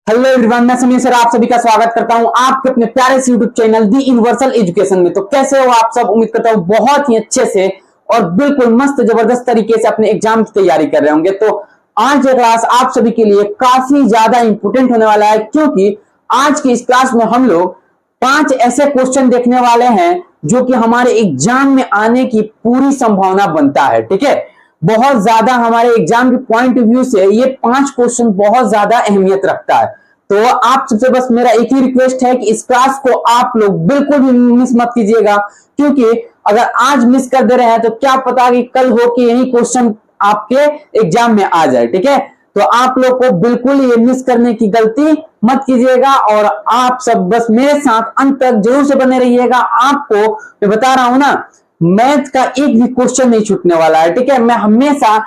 Hello everyone, मैं Sameer sir आप सभी का स्वागत करता हूं आपके अपने प्यारे से यूट्यूब चैनल दी यूनिवर्सल एजुकेशन में। तो कैसे हो आप सब? उम्मीद करता हूं बहुत ही अच्छे से और बिल्कुल मस्त जबरदस्त तरीके से अपने एग्जाम की तैयारी कर रहे होंगे। तो आज ये क्लास आप सभी के लिए काफी ज्यादा इंपॉर्टेंट होने वाला है, क्योंकि आज की इस क्लास में हम लोग 5 ऐसे क्वेश्चन देखने वाले हैं जो कि हमारे एग्जाम में आने की पूरी संभावना बनता है। ठीक है, बहुत ज्यादा हमारे एग्जाम के पॉइंट ऑफ व्यू से ये 5 क्वेश्चन बहुत ज्यादा अहमियत रखता है। तो आप सबसे बस मेरा एक ही रिक्वेस्ट है कि इस क्लास को आप लोग बिल्कुल भी मिस मत कीजिएगा, क्योंकि अगर आज मिस कर दे रहे हैं तो क्या पता कि कल हो कि यही क्वेश्चन आपके एग्जाम में आ जाए। ठीक है, तो आप लोग को बिल्कुल ये मिस करने की गलती मत कीजिएगा और आप सब बस मेरे साथ अंत तक जरूर से बने रहिएगा। आपको मैं बता रहा हूं ना, मैथ का एक भी क्वेश्चन नहीं छूटने वाला है। ठीक है, मैं हमेशा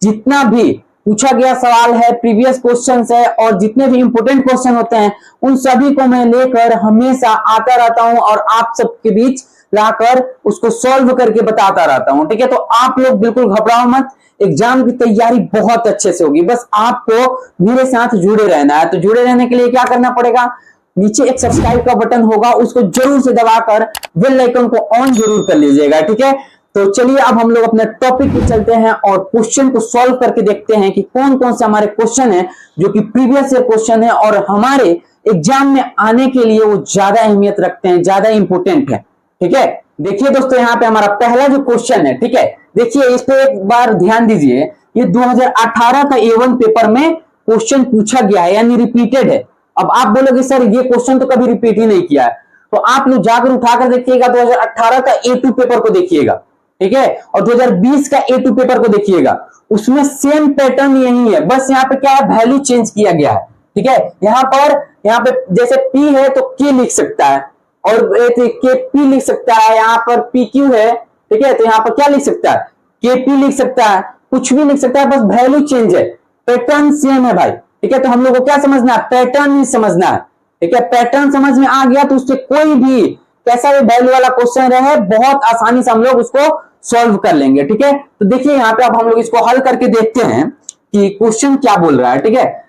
जितना भी पूछा गया सवाल है, प्रीवियस क्वेश्चन है और जितने भी इंपोर्टेंट क्वेश्चन होते हैं उन सभी को मैं लेकर हमेशा आता रहता हूं और आप सबके बीच लाकर उसको सॉल्व करके बताता रहता हूं। ठीक है, तो आप लोग बिल्कुल घबराओ मत, एग्जाम की तैयारी बहुत अच्छे से होगी। बस आपको मेरे साथ जुड़े रहना है। तो जुड़े रहने के लिए क्या करना पड़ेगा, नीचे एक सब्सक्राइब का बटन होगा, उसको जरूर से दबाकर बेल आइकन को ऑन जरूर कर लीजिएगा। ठीक है, तो चलिए अब हम लोग अपने टॉपिक पे चलते हैं और क्वेश्चन को सॉल्व करके देखते हैं कि कौन कौन से हमारे क्वेश्चन है जो कि प्रीवियस ईयर क्वेश्चन है और हमारे एग्जाम में आने के लिए वो ज्यादा अहमियत रखते हैं, ज्यादा इंपॉर्टेंट है। ठीक है, देखिए दोस्तों, यहाँ पे हमारा पहला जो क्वेश्चन है, ठीक है, देखिए इस पे एक बार ध्यान दीजिए। ये 2018 का A1 पेपर में क्वेश्चन पूछा गया है, यानी रिपीटेड है। अब आप बोलोगे सर ये क्वेश्चन तो कभी रिपीट ही नहीं किया है, तो आप लोग जाकर उठाकर देखिएगा 2018 का A2 पेपर को देखिएगा। ठीक है, और 2020 का A2 पेपर को देखिएगा, उसमें सेम पैटर्न यही है, बस यहाँ पे क्या है, वैल्यू चेंज किया गया है। ठीक है, यहाँ पे जैसे P है तो K लिख सकता है और के P लिख सकता है, यहाँ पर PQ है। ठीक है, तो यहाँ पर क्या लिख सकता है, KP लिख सकता है, कुछ भी लिख सकता है, बस वैल्यू चेंज है, पैटर्न सेम है भाई। ठीक है, तो हम लोग को क्या समझना है, पैटर्न नहीं समझना है। ठीक है, पैटर्न समझ में आ गया तो उससे कोई भी कैसा भी वैल्यू वाला क्वेश्चन रहे बहुत आसानी से हम लोग उसको सॉल्व कर लेंगे। ठीक है, तो देखिए यहाँ पे अब हम लोग इसको हल करके देखते हैं कि क्वेश्चन क्या बोल रहा है। ठीक है,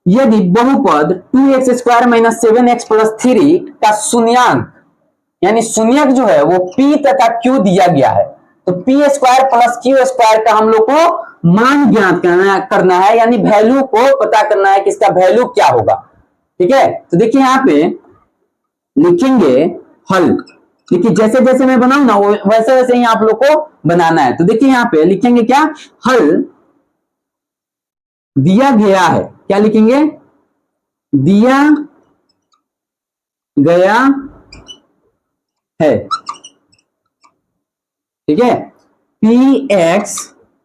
यदि बहुपद 2x square minus 7x plus 3 का शून्यांक, यानी शून्यक जो है वो P तथा Q दिया गया है, तो P square plus Q square का हम लोग को मान ज्ञात करना है, यानी वैल्यू को पता करना है कि इसका वैल्यू क्या होगा। ठीक है, तो देखिए यहाँ पे लिखेंगे हल। देखिए जैसे जैसे मैं बनाऊं ना वैसे वैसे ही आप लोग को बनाना है। तो देखिए यहाँ पे लिखेंगे क्या, हल दिया गया है, क्या लिखेंगे, दिया गया है। ठीक है, Px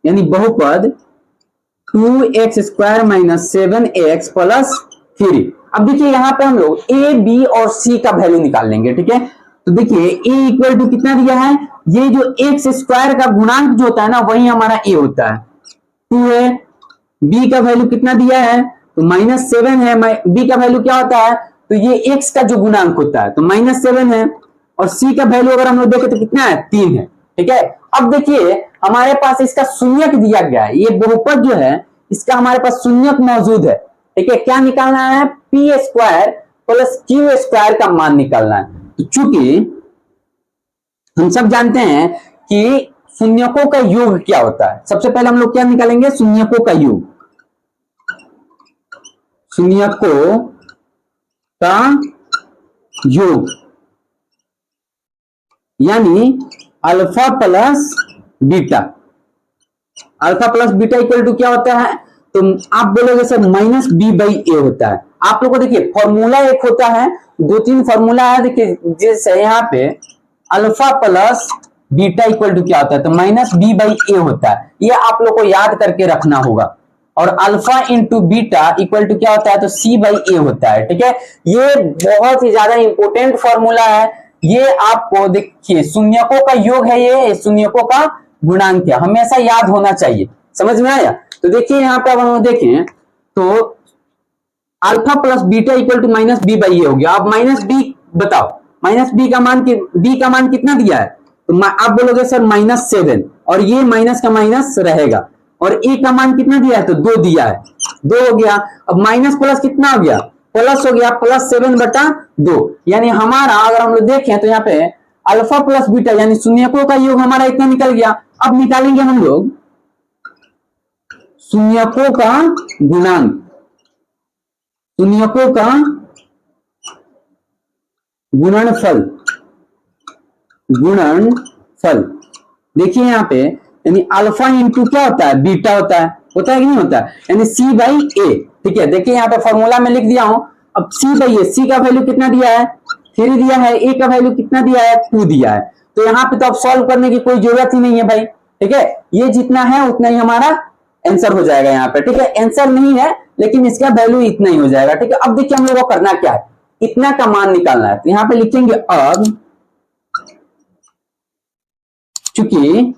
यानी बहुपद 2x square minus 7x plus 3। अब देखिए यहाँ पे हम लोग A, B और C का वैल्यू निकाल लेंगे। ठीक है, तो देखिए A इक्वल टू कितना दिया है, ये जो x स्क्वायर का गुणांक जो होता है ना वही हमारा A होता है, 2 है। B का वैल्यू कितना दिया है, तो -7 है। B का वैल्यू क्या होता है, तो ये x का जो गुणांक होता है, तो -7 है। और C का वैल्यू अगर हम लोग देखें तो कितना है, 3 है। ठीक है, अब देखिए हमारे पास इसका शून्यक दिया गया है, ये बहुपद जो है इसका हमारे पास शून्यक मौजूद है। ठीक है, क्या निकालना है, P square plus Q square का मान निकालना है। तो चूंकि हम सब जानते हैं कि शून्यकों का योग क्या होता है, सबसे पहले हम लोग क्या निकालेंगे, शून्यकों का योग, शून्यकों का योग यानी alpha plus beta. Alpha plus beta equal to क्या होता है, तो आप बोलोगे सर -b/a होता है। आप लोगों को देखिए फॉर्मूला एक होता है, 2-3 फॉर्मूला है। देखिए जैसे यहाँ पे alpha plus beta equal to क्या होता है, तो -b/a होता है। ये आप लोग को याद करके रखना होगा। और alpha into beta equal to क्या होता है, तो c/a होता है। ठीक है, ये बहुत ही ज्यादा इंपॉर्टेंट फॉर्मूला है। ये आपको देखिए शून्यकों का योग है, ये शून्यकों का गुणांक है, हमेशा याद होना चाहिए। समझ में आया? तो देखिए यहाँ पे अब हम देखें तो alpha plus beta equal to -b/a हो गया। अब -b बताओ, -b का मान b का मान कितना दिया है, तो आप बोलोगे सर -7, और ये माइनस का माइनस रहेगा, और a का मान कितना दिया है, तो 2 दिया है, 2 हो गया। अब माइनस प्लस कितना हो गया, प्लस हो गया +7/2, यानी हमारा अगर हम लोग देखें तो यहाँ पे अल्फा प्लस बीटा यानी शून्यकों का योग हमारा इतना निकल गया। अब निकालेंगे हम लोग शून्यकों का गुणांक, शून्यकों का गुणनफल, गुणनफल। देखिए यहाँ पे यानी अल्फा इंटू क्या होता है, बीटा होता है कि नहीं होता है, यानी C/A। ठीक है, देखिए यहाँ पे फॉर्मूला में लिख दिया हूं। अब C/A, C का वैल्यू कितना दिया है 3 दिया है, A का वैल्यू कितना दिया है 2 दिया है। तो यहाँ पे तो अब सॉल्व करने की कोई जरूरत ही नहीं है भाई। ठीक है, ये जितना है उतना ही हमारा आंसर हो जाएगा यहाँ पे। ठीक है, आंसर नहीं है लेकिन इसका वैल्यू इतना ही हो जाएगा। ठीक है, अब देखिए हम लोग को करना क्या है, इतना का मान निकालना है। तो यहाँ पे लिखेंगे अब चूंकि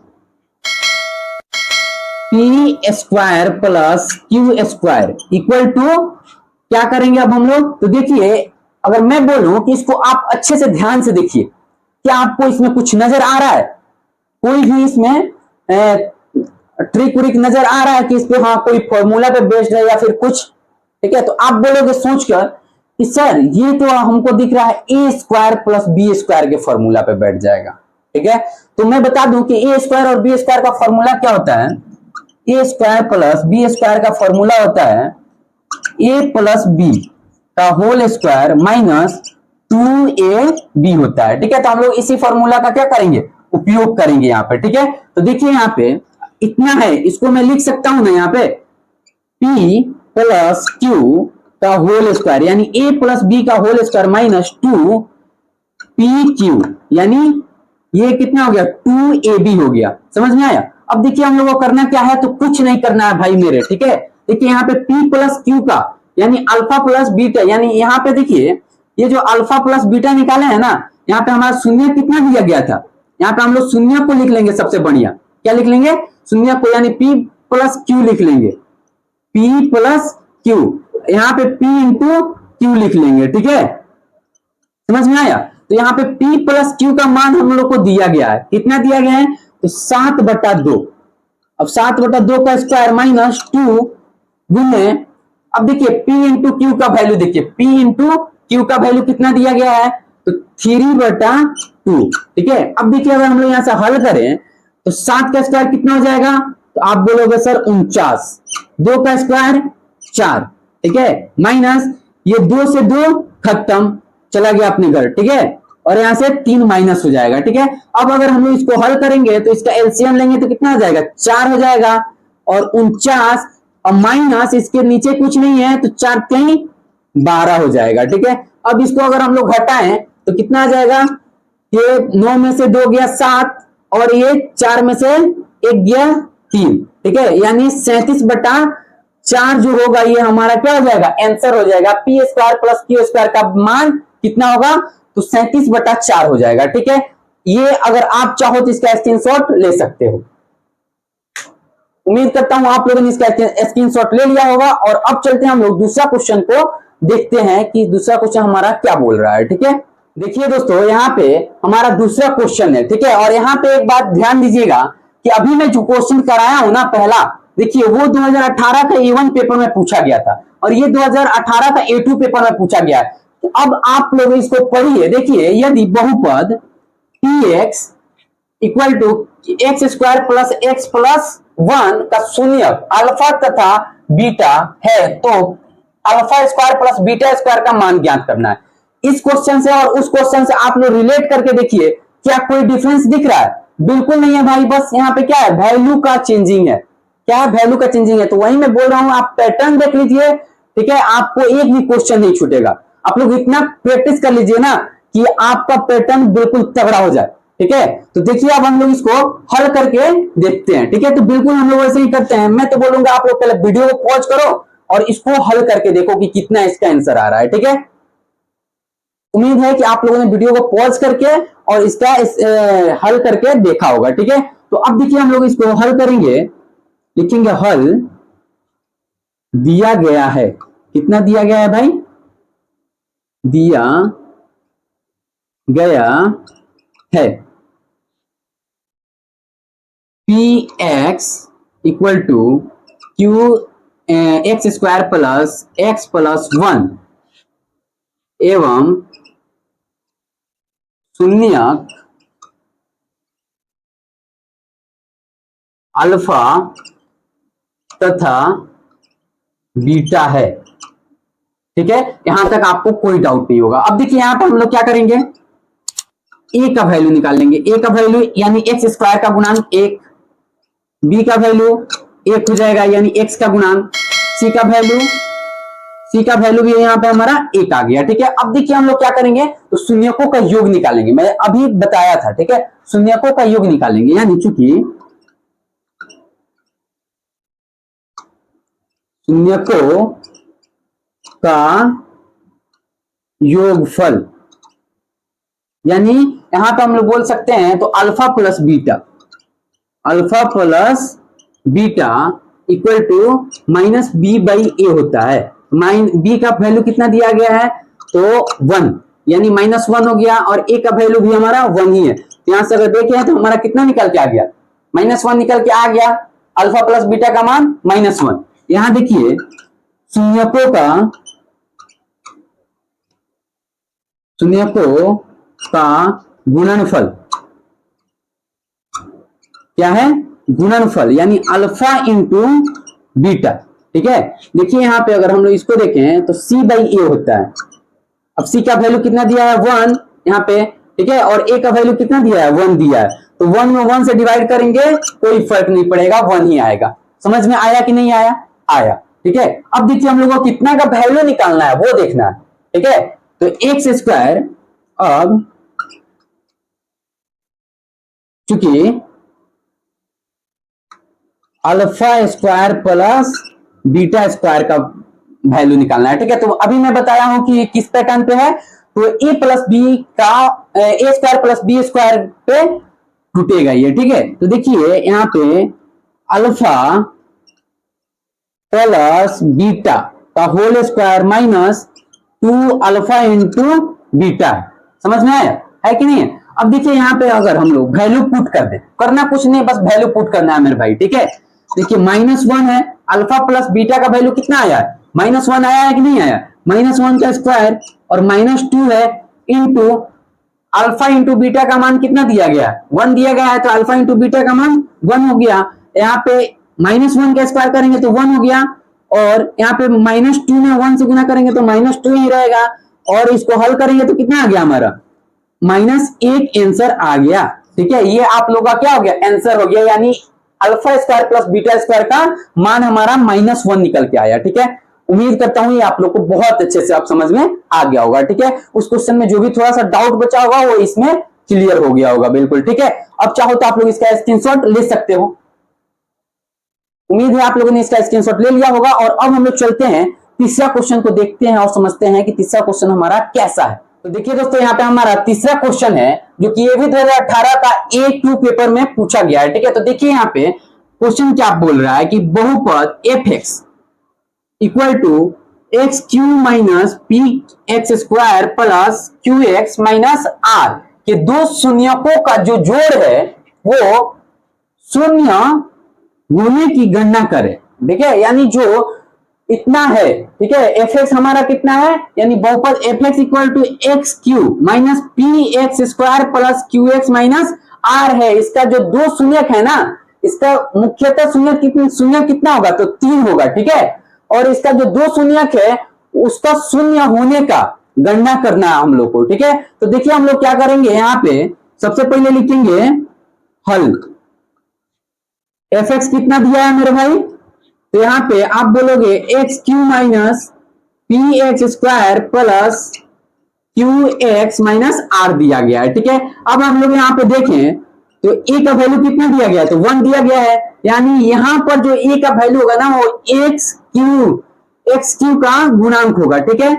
P square plus Q square equal to क्या करेंगे अब हम लोग। तो देखिए अगर मैं बोलूं कि इसको आप अच्छे से ध्यान से देखिए, क्या आपको इसमें कुछ नजर आ रहा है, कोई भी इसमें ट्रिक व्रिक नजर आ रहा है कि इस पे हाँ कोई फॉर्मूला पे बेस्ड है या फिर कुछ। ठीक है, तो आप बोलोगे सोचकर कि सर ये तो हमको दिख रहा है ए स्क्वायर प्लस बी स्क्वायर के फॉर्मूला पे बैठ जाएगा। ठीक है, तो मैं बता दूं कि ए स्क्वायर और बी स्क्वायर का फॉर्मूला क्या होता है। ए स्क्वायर प्लस बी स्क्वायर का फॉर्मूला होता है ए प्लस बी का होल स्क्वायर माइनस 2ab होता है। ठीक है, तो हम लोग इसी फॉर्मूला का क्या करेंगे, उपयोग करेंगे यहाँ पे। ठीक है, तो देखिए यहाँ पे इतना है, इसको मैं लिख सकता हूं ना यहाँ पे p प्लस क्यू का होल स्क्वायर यानी a प्लस बी का होल स्क्वायर माइनस 2pq, यानी ये कितना हो गया 2ab हो गया। समझ में आया। अब देखिए हम लोग को करना क्या है, तो कुछ नहीं करना है भाई मेरे। ठीक है, देखिए यहाँ पे p प्लस क्यू का यानी अल्फा प्लस बीटा, यानी यहाँ पे देखिए ये जो अल्फा प्लस बीटा निकाले हैं ना, यहाँ पे हमारा शून्य कितना दिया गया था, यहाँ पे हम लोग शून्य को लिख लेंगे सबसे बढ़िया। क्या लिख लेंगे, शून्य को, यानी p प्लस क्यू लिख लेंगे, p प्लस क्यू, यहाँ पे p इंटू क्यू लिख लेंगे। ठीक है, समझ में आया। तो यहाँ पे p प्लस क्यू का मान हम लोग को दिया गया है, कितना दिया गया है, तो 7/2। अब 7/2 का स्क्वायर माइनस 2 गुने, अब देखिए p इंटू क्यू का वैल्यू, देखिए p इंटू क्यू का वैल्यू कितना दिया गया है, तो 3/2। ठीक है, अब देखिए अगर हम लोग यहां से हल करें तो 7 का स्क्वायर कितना हो जाएगा, तो आप बोलोगे सर 49, 2 का स्क्वायर 4। ठीक है, माइनस ये 2 से 2 खत्म, चला गया अपने घर। ठीक है, और यहां से 3 माइनस हो जाएगा। ठीक है, अब अगर हम लोग इसको हल करेंगे तो इसका एलसीएम लेंगे तो कितना हो जाएगा, 4 हो जाएगा, और 49 और माइनस इसके नीचे कुछ नहीं है तो 4 3 12 हो जाएगा। ठीक है, अब इसको अगर हम लोग घटाएं तो कितना आ जाएगा, ये 9 में से 2 गया 7 और ये 4 में से 1 गया 3। ठीक है, यानी 37/4 जो होगा ये हमारा क्या हो जाएगा, आंसर हो जाएगा। P square plus Q square का मान कितना होगा, तो 37/4 हो जाएगा। ठीक है, ये अगर आप चाहो तो इसका स्क्रीनशॉट ले सकते हो। उम्मीद करता हूं आप लोगों ने इसका स्क्रीनशॉट ले लिया होगा। और अब चलते हैं हम लोग दूसरा क्वेश्चन को देखते हैं कि दूसरा क्वेश्चन हमारा क्या बोल रहा है। ठीक है, देखिए दोस्तों यहाँ पे हमारा दूसरा क्वेश्चन है। ठीक है, और यहाँ पे एक बात ध्यान दीजिएगा कि अभी मैं जो क्वेश्चन कराया हूं ना पहला, देखिए वो 2018 का A1 पेपर में पूछा गया था और ये 2018 का A2 पेपर में पूछा गया है। तो अब आप लोग इसको पढ़िए। देखिए यदि बहुपद px equal to X square plus X plus 1 का शून्यक अल्फा तथा बीटा है तो alpha square plus beta square का मान ज्ञात करना है। इस क्वेश्चन से और उस क्वेश्चन से आप लोग रिलेट करके देखिए, क्या कोई डिफरेंस दिख रहा है, बिल्कुल नहीं है भाई। बस यहाँ पे क्या है, वैल्यू का चेंजिंग है। क्या है, वैल्यू का चेंजिंग है। तो वही मैं बोल रहा हूं, आप पैटर्न देख लीजिए। ठीक है, आपको एक भी क्वेश्चन नहीं छूटेगा। आप लोग इतना प्रैक्टिस कर लीजिए ना कि आपका पैटर्न बिल्कुल तगड़ा हो जाए। ठीक है, तो देखिए अब हम लोग इसको हल करके देखते हैं। ठीक है, तो बिल्कुल हम लोग ऐसे ही करते हैं। मैं तो बोलूंगा आप लोग पहले वीडियो को पॉज करो और इसको हल करके देखो कि कितना इसका आंसर आ रहा है। ठीक है, उम्मीद है कि आप लोगों ने वीडियो को पॉज करके और इसका हल करके देखा होगा। ठीक है, तो अब देखिए हम लोग इसको हल करेंगे, लिखेंगे हल दिया गया है। कितना दिया गया है भाई, दिया गया है px equal to Q X square plus X plus 1 एवं शून्यक अल्फा तथा बीटा है। ठीक है, यहां तक आपको कोई डाउट नहीं होगा। अब देखिए यहां पर हम लोग क्या करेंगे, ए का वैल्यू निकाल लेंगे। ए का वैल्यू यानी एक्स स्क्वायर का गुणांक एक, बी का वैल्यू एक हो जाएगा यानी एक्स का गुणांक, सी का वैल्यू भी यहाँ पे हमारा एक आ गया। ठीक है, अब देखिए हम लोग क्या करेंगे, तो शून्यकों का योग निकालेंगे। मैं अभी बताया था, ठीक है, शून्यकों का योग निकालेंगे। यानी चूंकि शून्यकों का योगफल, यानी यहां पे हम लोग बोल सकते हैं तो alpha plus beta equal to minus B by A होता है। बी का वैल्यू कितना दिया गया है, तो 1, यानी -1 हो गया, और ए का वैल्यू भी हमारा 1 ही है। तो यहां से अगर देखें तो हमारा कितना निकल के आ गया, -1 निकल के आ गया। अल्फा प्लस बीटा का मान -1। यहां देखिए शून्यकों का गुणनफल क्या है, गुणनफल, यानी अल्फा इंटू बीटा। ठीक है, देखिए यहां पे अगर हम लोग इसको देखें तो सी बाई ए होता है। अब सी का वैल्यू कितना दिया है, 1 यहाँ पे। ठीक है, और ए का वैल्यू कितना दिया है, 1 दिया है। तो 1 में 1 से डिवाइड करेंगे कोई फर्क नहीं पड़ेगा, 1 ही आएगा। समझ में आया कि नहीं आया, आया। ठीक है, अब देखिए हम लोगों को कितना का वैल्यू निकालना है वो देखना है। ठीक है, तो एक्स स्क्वायर, अब चूंकि alpha square plus beta square का वैल्यू निकालना है। ठीक है, तो अभी मैं बताया हूं कि किस पैटर्न पे है, तो ए प्लस बी का A square plus B square पे टूटेगा ये। ठीक है, तो देखिए यहां पे अल्फा प्लस बीटा का whole square minus 2 alpha into beta. समझ में आया है कि नहीं है। अब देखिए यहां पे अगर हम लोग वैल्यू पुट कर दें, करना कुछ नहीं, बस वैल्यू पुट करना है मेरे भाई। ठीक है, देखिए -1 है, अल्फा प्लस बीटा का वैल्यू कितना आया है, -1 आया है कि नहीं आया, -1 का स्क्वायर और -2 है इंटू अल्फा इंटू बीटा का मान कितना दिया गया है, 1 दिया गया है, तो अल्फा इंटू बीटा का मान 1 हो गया। यहाँ पे -1 का स्क्वायर करेंगे तो 1 हो गया, और यहाँ पे -2 में 1 से गुना करेंगे तो -2 ही रहेगा, और इसको हल करेंगे तो कितना आ गया हमारा, -1 आंसर आ गया। ठीक है, ये आप लोगों का क्या हो गया, आंसर हो गया, यानी alpha square plus beta square का मान हमारा -1 निकल के आया। ठीक है, उम्मीद करता हूं ये आप लोग को बहुत अच्छे से आप समझ में आ गया होगा। ठीक है, उस क्वेश्चन में जो भी थोड़ा सा डाउट बचा होगा वो इसमें क्लियर हो गया होगा बिल्कुल। ठीक है, अब चाहो तो आप लोग इसका स्क्रीनशॉट ले सकते हो। उम्मीद है आप लोगों ने इसका स्क्रीनशॉट ले लिया होगा। और अब हम लोग चलते हैं तीसरा क्वेश्चन को देखते हैं और समझते हैं कि तीसरा क्वेश्चन हमारा कैसा है। तो देखिए दोस्तों, यहाँ पे हमारा तीसरा क्वेश्चन है जो कि ये भी 2018 का A2 पेपर में पूछा गया है। ठीक है, तो देखिए यहाँ पे क्वेश्चन क्या बोल रहा है कि बहुपद F X equal to X cube minus P X square plus Q X minus R के दो शून्यकों का जो जोड़ है वो शून्य गुने की गणना करें। ठीक है, यानी जो इतना है, ठीक है, एफ एक्स हमारा कितना है, यानी बहुपद F X equal to X cube minus P X square plus Q X minus R है। इसका जो दो शून्यक है ना, इसका मुख्यतः शून्य कितना होगा, तो 3 होगा। ठीक है, और इसका जो दो शून्यक है उसका शून्य होने का गणना करना है हम लोग को। ठीक है, तो देखिए हम लोग क्या करेंगे, यहाँ पे सबसे पहले लिखेंगे हल। एफ एक्स कितना दिया है मेरे भाई, तो यहां पे आप बोलोगे X cube minus P X square plus Q X minus R दिया गया है। ठीक है, अब हम लोग यहाँ पे देखें तो ए का वैल्यू कितना दिया गया है, तो 1 दिया गया है, यानी यहां पर जो ए का वैल्यू होगा ना वो एक्स क्यू का गुणांक होगा। ठीक है,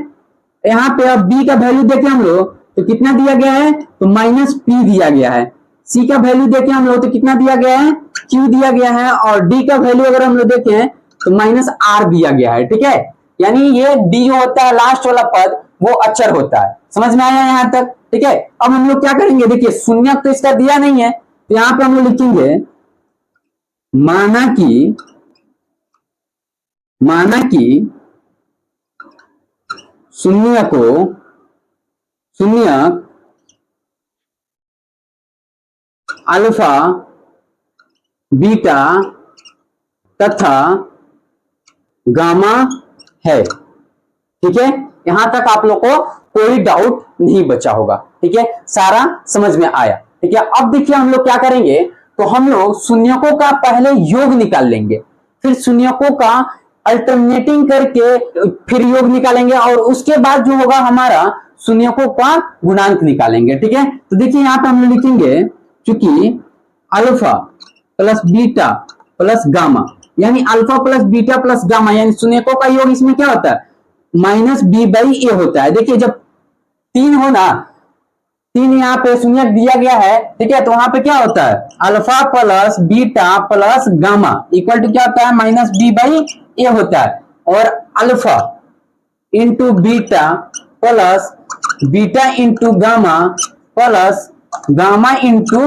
यहाँ पे अब बी का वैल्यू देखें हम लोग तो कितना दिया गया है, तो -p दिया गया है। सी का वैल्यू देखें हम लोग तो कितना दिया गया है, q दिया गया है, और डी का वैल्यू अगर हम लोग देखें तो -r दिया गया है। ठीक है, यानी ये डी जो होता है लास्ट वाला पद वो अक्षर होता है। समझ में आया यहां तक। ठीक है, अब हम लोग क्या करेंगे, देखिए शून्यक तो इसका दिया नहीं है, तो यहां पे हम लोग लिखेंगे माना कि शून्य को शून्यक अल्फा बीटा तथा गामा है। ठीक है, यहां तक आप लोग को कोई डाउट नहीं बचा होगा। ठीक है, सारा समझ में आया। ठीक है, अब देखिए हम लोग क्या करेंगे, तो हम लोग शून्यकों का पहले योग निकाल लेंगे, फिर शून्यकों का अल्टरनेटिंग करके फिर योग निकालेंगे, और उसके बाद जो होगा हमारा शून्यकों का गुणांक निकालेंगे। ठीक है, तो देखिए यहां पे हम लोग लिखेंगे, चूंकि alpha plus beta plus gamma, यानी alpha plus beta plus gamma यानी शून्यकों का योग इसमें क्या होता है, माइनस बी बाई ए होता है। देखिए जब तीन हो ना, तीन यहाँ पे शून्यक दिया गया है, ठीक है, तो वहां पे क्या होता है, alpha plus beta plus gamma equal to क्या होता है, माइनस बी बाई ए होता है। और alpha into beta plus beta into gamma plus gamma into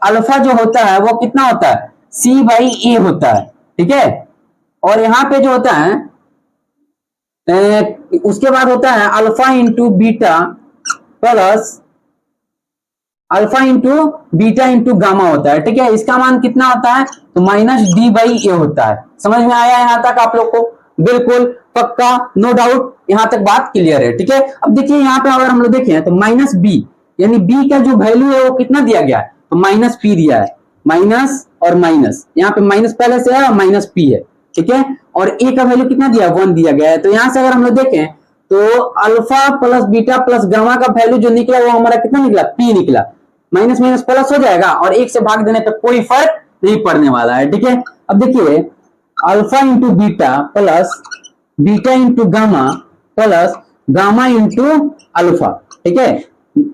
alpha जो होता है वो कितना होता है, सी बाई ए होता है। ठीक है, और यहां पे जो होता है उसके बाद होता है alpha into beta plus alpha into beta into gamma होता है। ठीक है, इसका मान कितना होता है, तो माइनस डी बाई ए होता है। समझ में आया यहां तक आप लोग को, बिल्कुल पक्का, नो डाउट, यहां तक बात क्लियर है। ठीक है, अब देखिए यहां पे अगर हम लोग देखें तो माइनस बी, यानी बी का जो वैल्यू है वो कितना दिया गया है, तो माइनस पी दिया है, माइनस और माइनस, यहाँ पे माइनस पहले से है और माइनस पी है। ठीक है, और ए का वैल्यू कितना दिया, 1 दिया गया है। तो यहां से अगर हम लोग देखें तो alpha plus beta plus gamma का वैल्यू जो निकला वो हमारा कितना निकला, पी निकला। माइनस माइनस प्लस हो जाएगा और एक से भाग देने पर कोई फर्क नहीं पड़ने वाला है। ठीक है, अब देखिए alpha into beta plus beta into gamma plus gamma into alpha. ठीक है,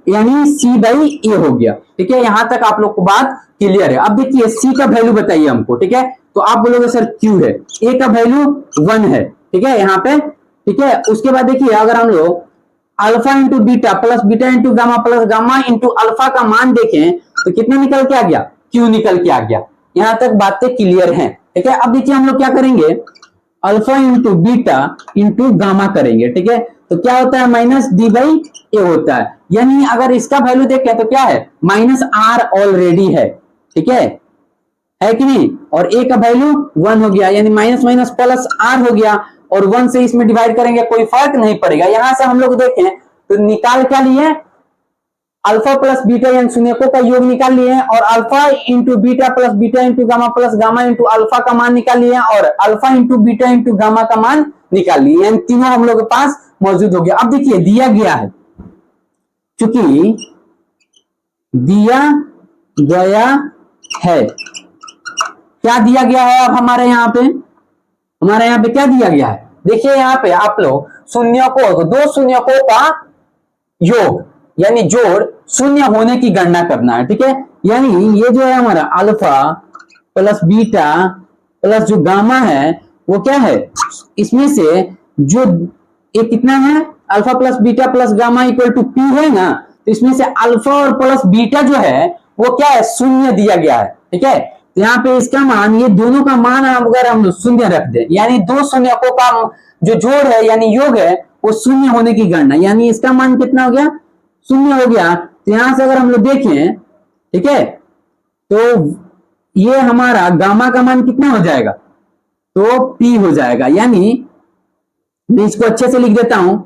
यानी सी बाई ए हो गया। ठीक है, यहां तक आप लोग को बात क्लियर है। अब देखिए सी का वैल्यू बताइए हमको। ठीक है, तो आप बोलोगे सर क्यू है, ए का वैल्यू 1 है। ठीक है, यहाँ पे ठीक है, उसके बाद देखिए अगर हम लोग alpha into beta plus beta into gamma plus gamma into alpha का मान देखें तो कितना निकल के आ गया, क्यू निकल के आ गया। यहां तक बातें क्लियर हैं। ठीक है, अब देखिए हम लोग क्या करेंगे, alpha into beta into gamma करेंगे। ठीक है, तो क्या होता है, माइनस डी बाई ए होता है, यानी अगर इसका वैल्यू देखें तो क्या है, माइनस आर ऑलरेडी है। ठीक है कि नहीं, और ए का वैल्यू 1 हो गया, यानी माइनस माइनस प्लस आर हो गया, और 1 से इसमें डिवाइड करेंगे कोई फर्क नहीं पड़ेगा। यहां से हम लोग देखें तो निकाल क्या लिए, अल्फा प्लस बीटा यानी शून्यकों का योग निकाल लिए हैं, और alpha into beta plus beta into gamma plus gamma into alpha का मान निकाल लिए हैं, और alpha into beta into gamma का मान निकाल लिए, यानी तीनों हम लोग के पास मौजूद हो गया। अब देखिए दिया गया है, चूंकि दिया गया है, क्या दिया गया है, अब हमारे यहाँ पे क्या दिया गया है, देखिए यहाँ पे आप लोग शून्यकों, दो शून्यकों का योग यानी जोड़ शून्य होने की गणना करना है। ठीक है, यानी ये जो है हमारा अल्फा प्लस बीटा प्लस जो गामा है वो क्या है, इसमें से जो ये कितना है, alpha plus beta plus gamma equal to P है ना, तो इसमें से अल्फा और प्लस बीटा जो है वो क्या है, शून्य दिया गया है। ठीक है, तो यहाँ पे इसका मान, ये दोनों का मान अगर हम शून्य रख दें, यानी दो शून्यकों का जो जोड़ है यानी योग है वो शून्य होने की गणना, यानी इसका मान कितना हो गया, शून्य हो गया। तो यहां से अगर हम लोग देखें, ठीक है, तो ये हमारा गामा का मान कितना हो जाएगा, तो पी हो जाएगा, यानी मैं इसको अच्छे से लिख देता हूं,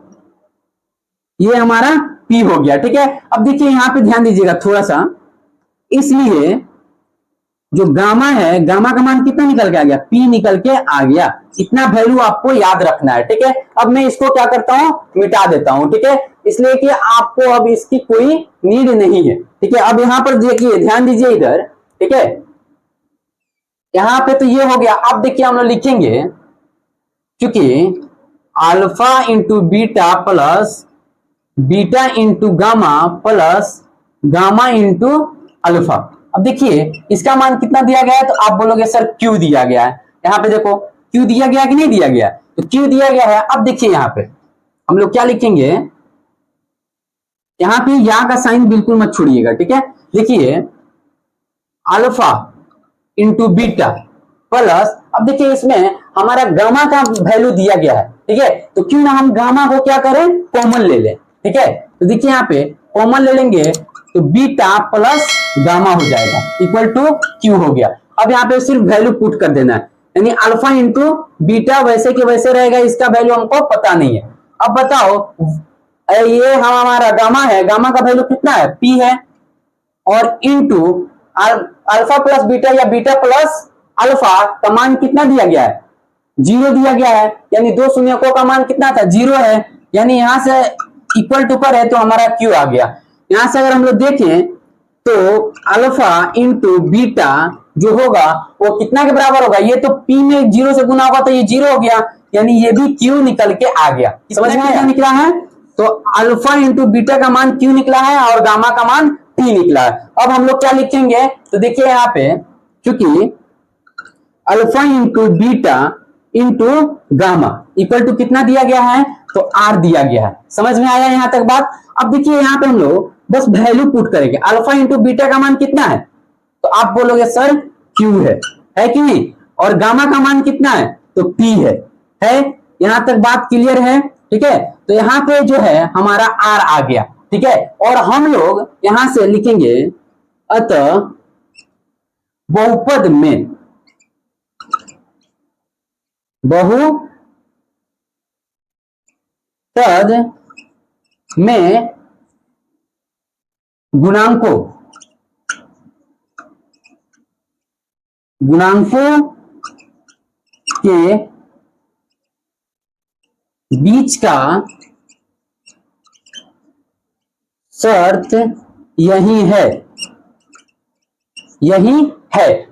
ये हमारा पी हो गया। ठीक है, अब देखिए यहां पे ध्यान दीजिएगा थोड़ा सा, इसलिए जो गामा है, गामा का मान कितना निकल के आ गया, पी निकल के आ गया। इतना वैल्यू आपको याद रखना है। ठीक है, अब मैं इसको क्या करता हूं, मिटा देता हूं। ठीक है, इसलिए कि आपको अब इसकी कोई नीड नहीं है। ठीक है, अब यहां पर देखिए, ध्यान दीजिए इधर। ठीक है, यहां पे तो ये हो गया। अब देखिए हम लोग लिखेंगे, क्योंकि alpha into beta plus beta into gamma plus gamma into alpha. अब देखिए इसका मान कितना दिया गया है, तो आप बोलोगे सर क्यू दिया गया है। यहाँ पे देखो क्यू दिया गया कि नहीं दिया गया, तो क्यू दिया गया है। अब देखिए यहाँ पे हम लोग क्या लिखेंगे, यहाँ पे या का साइन बिल्कुल मत छोड़िएगा। ठीक है, देखिए अल्फा इंटू बीटा प्लस, अब देखिए इसमें हमारा गामा का वैल्यू दिया गया है। ठीक है, तो क्यों ना हम गामा को क्या करें, कॉमन ले लें। ठीक है, तो देखिए यहाँ पे कॉमन ले लेंगे तो बीटा प्लस गामा हो जाएगा इक्वल टू क्यू हो गया। अब यहाँ पे सिर्फ वैल्यू पुट कर देना है, यानी अल्फा इंटू बीटा वैसे के वैसे रहेगा, इसका वैल्यू हमको पता नहीं है। अब बताओ ये हमारा गामा है, गामा का वैल्यू कितना है, पी है, और इंटू अल्फा प्लस बीटा या बीटा प्लस अल्फा का मान कितना दिया गया है, 0 दिया गया है, यानी दो शून्यकों का मान कितना था, 0 है, यानी यहां से इक्वल टू पर है तो हमारा क्यू आ गया। यहां से अगर हम लोग देखें तो अल्फा इंटू बीटा जो होगा वो कितना के बराबर होगा, ये तो पी में 0 से गुना होगा तो ये 0 हो गया, यानी ये भी क्यू निकल के आ गया। समझ में क्या निकला है, तो अल्फा इंटू बीटा का मान क्यू निकला है और गामा का मान पी निकला है। अब हम लोग क्या लिखेंगे, तो देखिए यहाँ पे क्योंकि alpha into beta into gamma equal to कितना दिया गया है, तो आर दिया गया है। समझ में आया यहां तक बात। अब देखिए यहाँ पे हम लोग बस वैल्यू पुट करेंगे, अल्फा इंटू बीटा का मान कितना है, तो आप बोलोगे सर क्यू है कि नहीं, और गामा का मान कितना है, तो पी है। यहां तक बात क्लियर है, ठीक है। तो यहाँ पे जो है हमारा आर आ गया, ठीक है, और हम लोग यहां से लिखेंगे अतः बहुपद में गुणांकों के बीच का शर्त यही है,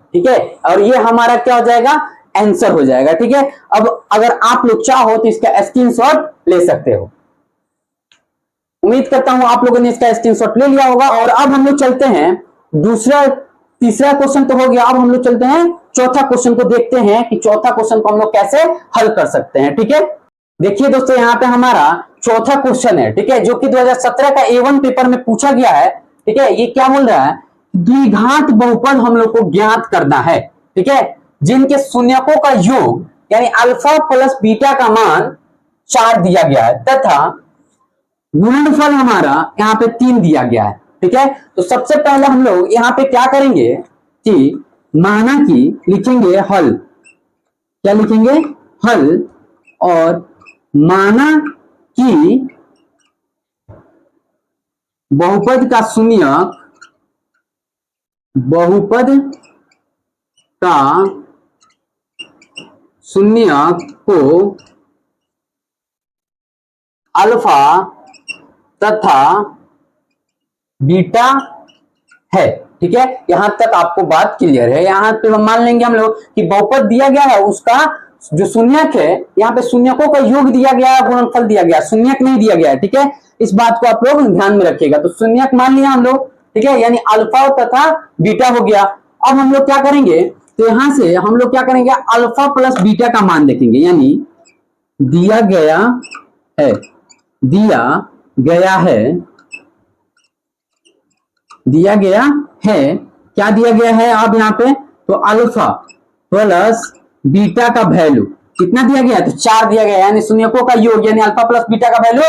ठीक है, और ये हमारा क्या हो जाएगा, आंसर हो जाएगा, ठीक है। अब अगर आप लोग चाहो तो इसका स्क्रीनशॉट ले सकते हो। उम्मीद करता हूं आप लोगों ने इसका स्क्रीनशॉट ले लिया होगा। और अब हम लोग चलते हैं तीसरा क्वेश्चन तो हो गया, अब हम लोग चलते हैं चौथा क्वेश्चन को देखते हैं कि चौथा क्वेश्चन को हम लोग कैसे हल कर सकते हैं, ठीक है। देखिए दोस्तों यहाँ पे हमारा चौथा क्वेश्चन है, ठीक है, जो कि 2017 का A1 पेपर में पूछा गया है, ठीक है। ये क्या बोल रहा है, द्विघात बहुपद हम लोग को ज्ञात करना है, ठीक है, जिनके शून्यकों का योग यानी अल्फा प्लस बीटा का मान 4 दिया गया है तथा गुणनफल हमारा यहाँ पे 3 दिया गया है, ठीक है। तो सबसे पहले हम लोग यहाँ पे क्या करेंगे कि माना कि लिखेंगे हल, क्या लिखेंगे, हल, और माना कि बहुपद का शून्यक को अल्फा तथा बीटा है, ठीक है। यहां तक आपको बात क्लियर है। यहां पे मान लेंगे हम लोग कि बहुपद दिया गया है, उसका जो शून्यक है, यहाँ पे शून्यकों का योग दिया गया है, गुणनफल दिया गया है, शून्यक नहीं दिया गया है, ठीक है। इस बात को आप लोग ध्यान में रखिएगा। तो शून्यक मान लिया हम लोग, ठीक है, यानी अल्फा तथा बीटा हो गया। अब हम लोग क्या करेंगे, तो यहां से हम लोग क्या करेंगे, अल्फा प्लस बीटा का मान देखेंगे, यानी दिया गया है क्या दिया गया है अब यहाँ पे, तो अल्फा प्लस बीटा का वैल्यू कितना दिया गया है, तो 4 दिया गया है, यानी शून्यकों का योग यानी अल्फा प्लस बीटा का वैल्यू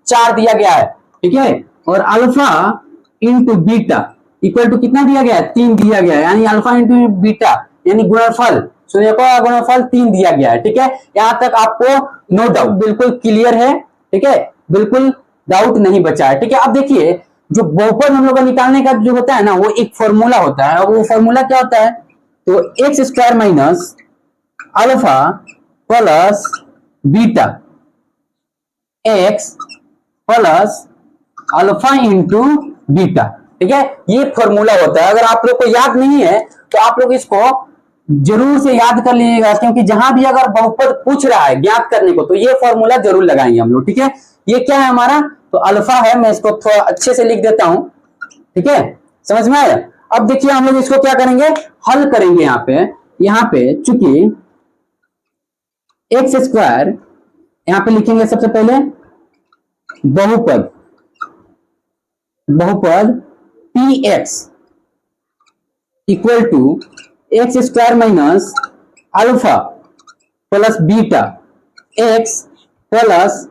4 दिया गया है, ठीक है। और alpha into beta equal to कितना दिया गया है, 3 दिया गया है, यानी अल्फा इंटू बीटा यानी गुणनफल, शून्यकों का गुणनफल 3 दिया गया है, ठीक है। यहां तक आपको नो डाउट बिल्कुल क्लियर है, ठीक है, बिल्कुल डाउट नहीं बचा है, ठीक है। अब देखिए जो बहुपद हम लोग का निकालने का जो होता है ना, वो एक फॉर्मूला होता है, वो फॉर्मूला क्या होता है, तो x square minus alpha plus beta X plus alpha into beta, ठीक है, ये फॉर्मूला होता है। अगर आप लोग को याद नहीं है तो आप लोग इसको जरूर से याद कर लीजिएगा, क्योंकि जहां भी अगर बहुपद पूछ रहा है ज्ञात करने को तो ये फॉर्मूला जरूर लगाएंगे हम लोग, ठीक है। ये क्या है हमारा, तो अल्फा है, मैं इसको थोड़ा अच्छे से लिख देता हूं, ठीक है, समझ में आया। अब देखिए हम लोग इसको क्या करेंगे, हल करेंगे। यहाँ पे चूंकि एक्स स्क्वायर यहाँ पे लिखेंगे सबसे पहले बहुपद P X equal to X square minus alpha plus beta X plus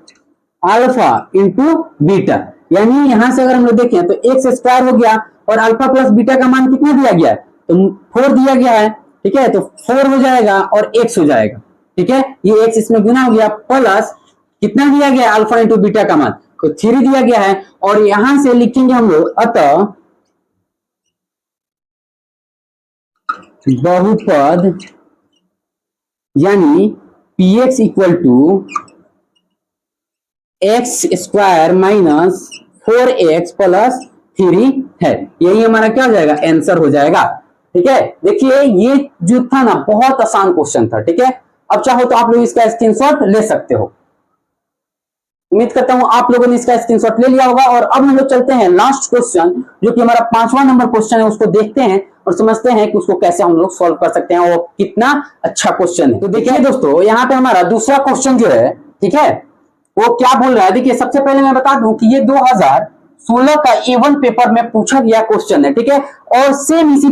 alpha into beta, यानी यहां से अगर हम लोग देखें तो एक्स स्क्वायर हो गया और अल्फा प्लस बीटा का मान कितना दिया गया है, तो 4 दिया गया है। ठीक है, तो 4 हो जाएगा और एक्स हो जाएगा। ठीक है, ये एक्स इसमें गुना हो गया, प्लस कितना दिया गया है अल्फा इंटू बीटा का मान, तो 3 दिया गया है। और यहां से लिखेंगे हम लोग अतः बहुपद यानी P X equal to X square minus 4x plus 3 है। यही हमारा क्या हो जाएगा, आंसर हो जाएगा। ठीक है, देखिए ये जो था ना बहुत आसान क्वेश्चन था। ठीक है, अब चाहो तो आप लोग इसका स्क्रीनशॉट ले सकते हो। उम्मीद करता हूं आप लोगों ने इसका स्क्रीनशॉट ले लिया होगा। और अब हम लोग चलते हैं लास्ट क्वेश्चन, जो कि हमारा 5वां नंबर क्वेश्चन है, उसको देखते हैं और समझते हैं कि उसको कैसे हम लोग सॉल्व कर सकते हैं और कितना अच्छा क्वेश्चन है। तो देखिए दोस्तों, यहाँ पे हमारा दूसरा क्वेश्चन जो है, ठीक है, वो क्या बोल रहा है। देखिए सबसे पहले मैं बता दूं कि ये 2016 का A1 पेपर में पूछा गया क्वेश्चन है। ठीक है, और सेम इसी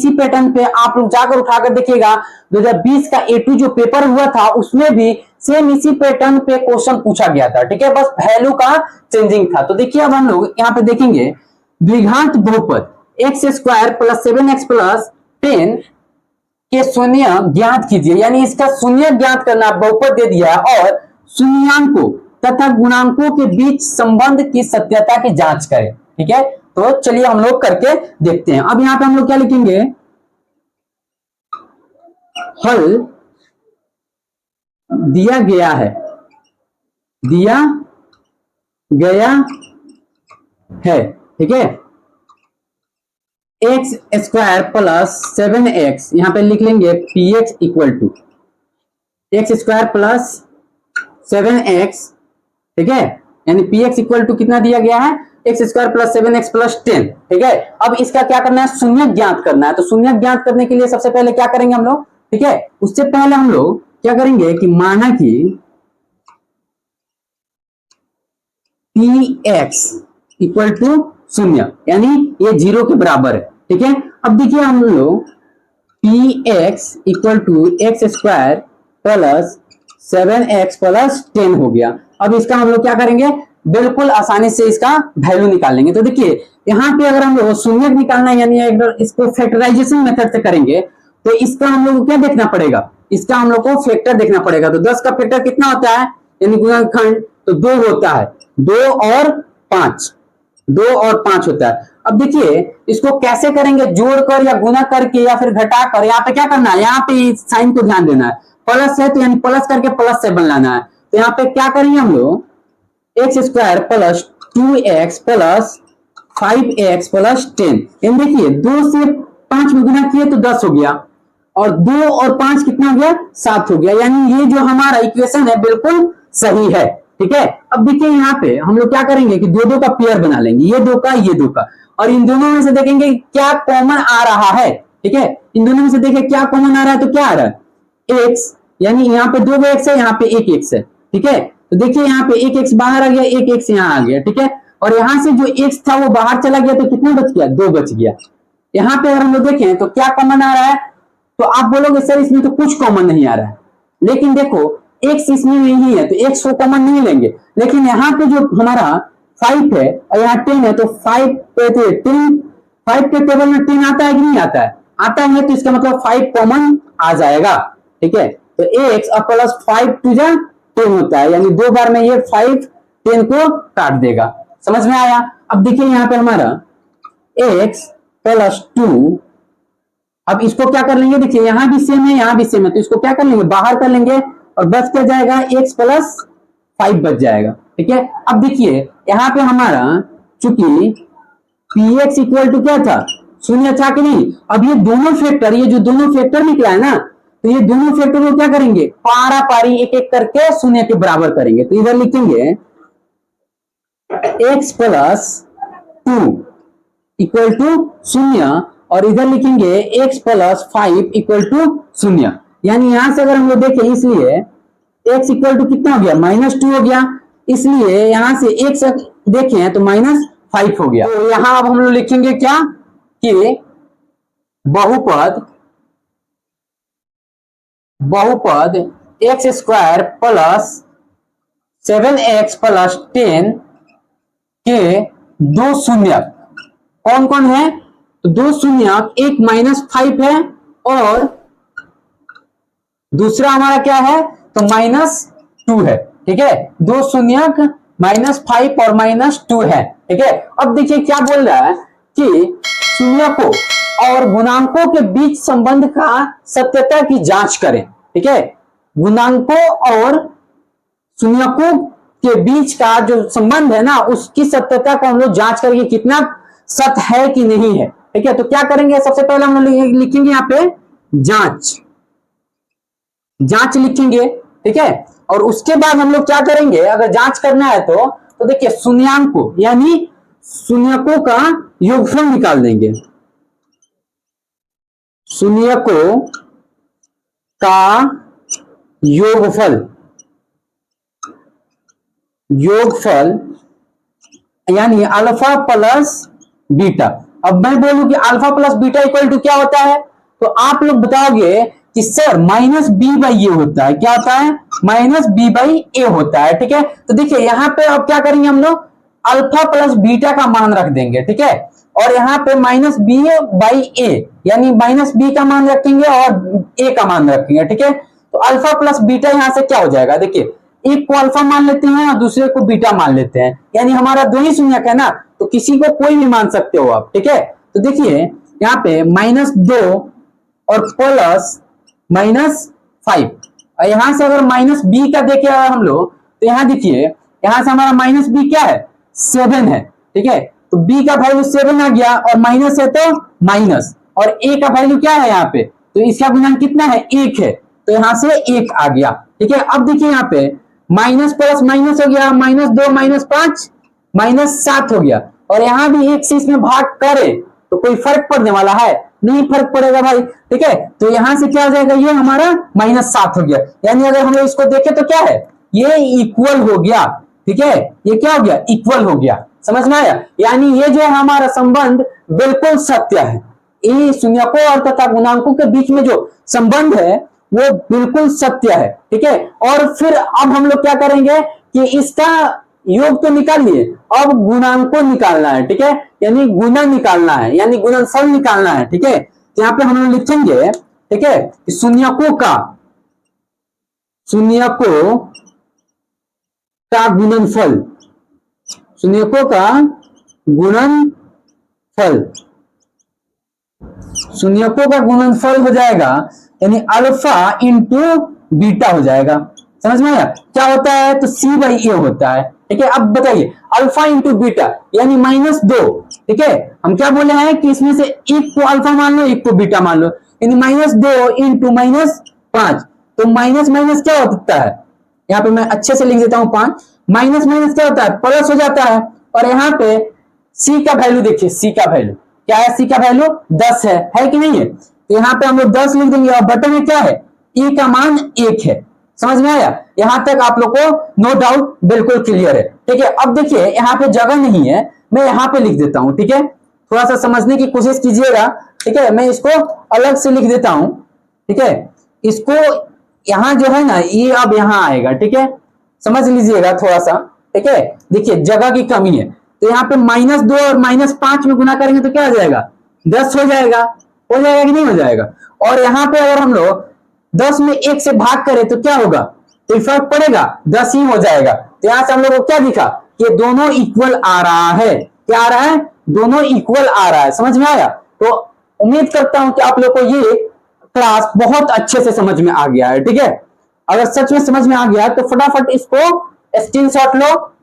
पैटर्न पे आप लोग जाकर उठाकर देखिएगा 2020 का A2 जो पेपर हुआ था उसमें भी सेम इसी पैटर्न पे क्वेश्चन पूछा गया था। ठीक है, बस वैल्यू का चेंजिंग था। तो देखिए अब हम लोग यहाँ पे देखेंगे द्विघात बहुपद x square plus 7x plus 10 के शून्य ज्ञात कीजिए, यानी इसका शून्य ज्ञात करना, बहुपद दे दिया और शून्यांकों तथा गुणांकों के बीच संबंध की सत्यता की जांच करें। ठीक है, तो चलिए हम लोग करके देखते हैं। अब यहां पे हम लोग क्या लिखेंगे, हल दिया गया है ठीक है, एक्स स्क्वायर प्लस 7x, यहां पे लिख लेंगे P X equal to X square plus 7x। ठीक है, यानी पी एक्स इक्वल टू कितना दिया गया है, x square plus 7x plus 10। ठीक है, अब इसका क्या करना है, शून्य ज्ञात करना है। तो शून्य ज्ञात करने के लिए सबसे पहले क्या करेंगे हम लोग, ठीक है, उससे पहले हम लोग क्या करेंगे कि माना कि पी एक्स इक्वल टू शून्य, यानी ये 0 के बराबर है। ठीक है, अब देखिए हम लोग P X equal to X square plus 7x plus 10 हो गया। अब इसका हम लोग क्या करेंगे, बिल्कुल आसानी से इसका वैल्यू निकालेंगे। तो देखिए यहाँ पे अगर हम लोग शून्य निकालना है, यानी अगर इसको फैक्टराइजेशन मेथड से करेंगे तो इसका हम लोग को क्या देखना पड़ेगा, इसका हम लोग को फैक्टर देखना पड़ेगा। तो 10 का फैक्टर कितना होता है, यानी गुणनखंड, तो 2 होता है, 2 और 5 होता है। अब देखिए इसको कैसे करेंगे, जोड़कर या गुना करके या फिर घटाकर। यहाँ पे क्या करना है, यहाँ पे साइन को ध्यान देना है, प्लस है तो यानी प्लस करके प्लस से बनाना है। तो यहाँ पे क्या करेंगे हम लोग, x square plus 2x plus 5x plus 10। यानी देखिए 2 से 5 में गुना किए तो 10 हो गया, और 2 और 5 कितना हो गया, 7 हो गया। यानी ये जो हमारा इक्वेशन है बिल्कुल सही है। ठीक है, अब देखिए यहाँ पे हम लोग क्या करेंगे कि दो का पेयर बना लेंगे, ये 2 का ये 2 का, और इन दोनों में से देखेंगे क्या कॉमन आ रहा है। ठीक है, इन दोनों में से देखें क्या कॉमन आ रहा है, तो क्या आ रहा है, एक्स, यानी यहाँ पे 2 एक्स है, यहाँ पे 1 एक्स है। ठीक है, तो देखिए यहाँ पे 1 एक्स बाहर आ गया, 1 एक्स यहाँ आ गया। ठीक है, और यहाँ से जो एक्स था वो बाहर चला गया, तो कितना बच गया, 2 बच गया। यहाँ पे अगर हम लोग देखें तो क्या कॉमन आ रहा है, तो आप बोलोगे सर इसमें तो कुछ कॉमन नहीं आ रहा है, लेकिन देखो एक्स इसमें नहीं है तो एक्स को कॉमन नहीं लेंगे। लेकिन यहाँ पे जो हमारा 5 है और यहाँ 10 है, तो 5 पे तो 10, 5 के टेबल में 10 आता है कि नहीं आता है, आता है, तो इसका मतलब 5 कॉमन आ जाएगा। ठीक है, तो एक्स और प्लस 5 टू जा 10 होता है, यानी 2 बार में ये 5 10 को काट देगा। समझ में आया। अब देखिए यहाँ पे हमारा एक्स प्लस 2, अब इसको क्या कर लेंगे, देखिए यहां भी सेम है यहाँ भी सेम है, तो इसको क्या कर लेंगे, बाहर कर लेंगे, और बच क्या जाएगा, एक्स प्लस 5 बच जाएगा। ठीक है, अब देखिए यहाँ पे हमारा चूंकि पी एक्स इक्वल टू क्या था, शून्य था कि नहीं। अब ये दोनों फैक्टर, ये जो दोनों फैक्टर निकला है ना, तो ये दोनों फैक्टर को क्या करेंगे, पारा पारी एक एक करके शून्य के बराबर करेंगे। तो इधर लिखेंगे एक्स प्लस 2 इक्वल टू शून्य, और इधर लिखेंगे x प्लस 5 इक्वल टू शून्य। यानी यहां से अगर हम लोग देखें, इसलिए x इक्वल टू कितना हो गया, -2 हो गया, इसलिए यहां से x देखें तो -5 हो गया। तो यहां अब हम लोग लिखेंगे क्या, कि बहुपद x square plus 7x plus 10 के दो शून्यक कौन कौन है? तो दो शून्यक, एक -5 है और दूसरा हमारा क्या है? तो -2 है। ठीक है, दो शून्यक -5 और -2 है। ठीक है, अब देखिए क्या बोल रहा है कि शून्यकों और गुणांकों के बीच संबंध का सत्यता की जांच करें। ठीक है, गुणांकों और शून्यकों के बीच का जो संबंध है ना, उसकी सत्यता को हम लोग जांच करेंगे कितना सत्य है कि नहीं है। ठीक है, तो क्या करेंगे? सबसे पहले हम लोग लिखेंगे यहाँ पे जांच, जांच लिखेंगे। ठीक है, और उसके बाद हम लोग क्या करेंगे? अगर जांच करना है तो देखिए शून्यांकों यानी शून्यकों का योगफल निकाल देंगे। शून्यकों का योगफल, योगफल यानी अल्फा प्लस बीटा। अब मैं बोलूं कि alpha plus beta equal to क्या होता है, तो आप लोग बताओगे कि सर -b/a होता है। क्या होता है? -b/a होता है। ठीक है, तो देखिए यहां पे अब क्या करेंगे हम लोग? अल्फा प्लस बीटा का मान रख देंगे। ठीक है, और यहाँ पे -b/a यानी -b का मान रखेंगे और a का मान रखेंगे। ठीक है, तो अल्फा प्लस बीटा यहां से क्या हो जाएगा? देखिए एक को अल्फा मान लेते हैं और दूसरे को बीटा मान लेते हैं, यानी हमारा दो ही शून्यक है ना, तो किसी को कोई भी मान सकते हो आप। ठीक है, तो देखिए यहाँ पे -2 और प्लस -5, और यहां से अगर -b का देखे हम लोग तो यहाँ देखिए यहां से हमारा -b क्या है? 7 है। ठीक है, तो b का वैल्यू 7 आ गया और माइनस है तो माइनस, और a का वैल्यू क्या है यहाँ पे? तो इसका गुणन कितना है? 1 है, तो यहां से 1 आ गया। ठीक है, अब देखिए यहाँ पे माइनस प्लस माइनस हो गया, -2 -5 -7 हो गया, और यहां भी 1 से इसमें भाग करे तो कोई फर्क पड़ने वाला है? नहीं फर्क पड़ेगा भाई। ठीक है, तो यहां से क्या हो जाएगा? ये हमारा -7 हो गया, यानी अगर हम लोग इसको देखें तो क्या है? ये इक्वल हो गया। ठीक है, ये क्या हो गया? इक्वल हो गया। समझ में आया? यानी ये जो है हमारा संबंध बिल्कुल सत्य है। ये शून्यकों और तथा गुणांकों के बीच में जो संबंध है वो बिल्कुल सत्य है। ठीक है, और फिर अब हम लोग क्या करेंगे कि इसका योग तो निकाल लिए, अब गुणांक को निकालना है। ठीक है, यानी गुणा निकालना है, यानी गुणनफल निकालना है। ठीक है, तो यहाँ पे हम लोग लिखेंगे, ठीक है, शून्यकों का गुणनफल, शून्यकों का गुणनफल, शून्यकों का गुणनफल हो जाएगा यानी अल्फा इंटू बीटा हो जाएगा। समझ में आया? क्या होता है? तो c/a होता है। ठीक है, अब बताइए अल्फा इंटू बीटा यानी -2। ठीक है, हम क्या बोले हैं कि इसमें से एक को अल्फा मान लो, एक को बीटा मान लो, यानी -2 इंटू -5, तो माइनस माइनस क्या होता है? यहाँ पे मैं अच्छे से लिख देता हूं 5, माइनस माइनस क्या होता है? प्लस हो जाता है। और यहाँ पे c का वैल्यू देखिए, c का वैल्यू क्या है? c का वैल्यू 10 है कि नहीं है? तो यहाँ पे हम लोग 10 लिख देंगे, और बटन में क्या है? e का मान 1 है। समझ में आया? यहां तक आप लोग को नो डाउट बिल्कुल क्लियर है। ठीक है, अब देखिए यहाँ पे जगह नहीं है, मैं यहाँ पे लिख देता हूं। ठीक है, थोड़ा सा समझने की कोशिश कीजिएगा। ठीक है, मैं इसको अलग से लिख देता हूं। ठीक है, इसको यहां जो है ना, ये अब यहां आएगा। ठीक है, समझ लीजिएगा थोड़ा सा। ठीक है, देखिए जगह की कमी है, तो यहाँ पे -2 और -5 में गुना करेंगे तो क्या हो जाएगा? 10 हो जाएगा। हो जाएगा कि नहीं हो जाएगा? और यहाँ पे अगर हम लोग 10 में 1 से भाग करें तो क्या होगा? तो फर्क पड़ेगा, 10 ही हो जाएगा। तो यहां से हम लोग को क्या दिखा कि दोनों इक्वल आ रहा है। क्या आ रहा है? दोनों इक्वल आ रहा है। समझ में आया? तो उम्मीद करता हूं कि आप लोग को ये क्लास बहुत अच्छे से समझ में आ गया है। ठीक है, अगर सच में समझ में आ गया तो फटाफट इसको स्क्रीनशॉट लो।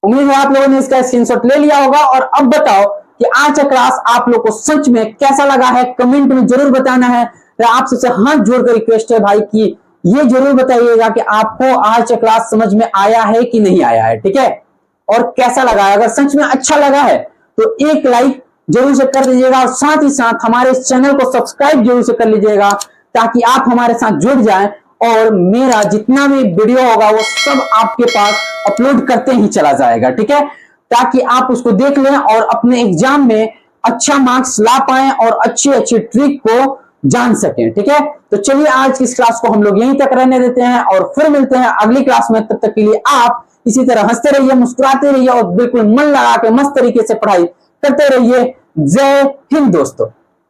उम्मीद है आप लोगों ने इसका स्क्रीनशॉट ले लिया होगा। और अब बताओ कि आज का क्लास आप लोग को सच में कैसा लगा है, कमेंट में जरूर बताना है। आप सबसे हाथ जोड़कर रिक्वेस्ट है भाई कि ये जरूर बताइएगा कि आपको आज का क्लास समझ में आया है कि नहीं आया है। ठीक है, और कैसा लगा है? अगर सच में अच्छा लगा है तो एक लाइक जरूर से कर दीजिएगा, और साथ ही साथ हमारे इस चैनल को सब्सक्राइब जरूर से कर लीजिएगा, ताकि आप हमारे साथ जुड़ जाएं और मेरा जितना भी वीडियो होगा वो सब आपके पास अपलोड करते ही चला जाएगा। ठीक है, ताकि आप उसको देख लें और अपने एग्जाम में अच्छा मार्क्स ला पाएं और अच्छी अच्छी ट्रिक को जान सकें। ठीक है, तो चलिए आज की इस क्लास को हम लोग यहीं तक रहने देते हैं और फिर मिलते हैं अगली क्लास में। तब तक के लिए आप इसी तरह हंसते रहिए, मुस्कुराते रहिए और बिल्कुल मन लगा के मस्त तरीके से पढ़ाई करते रहिए। जय हिंद दोस्तों।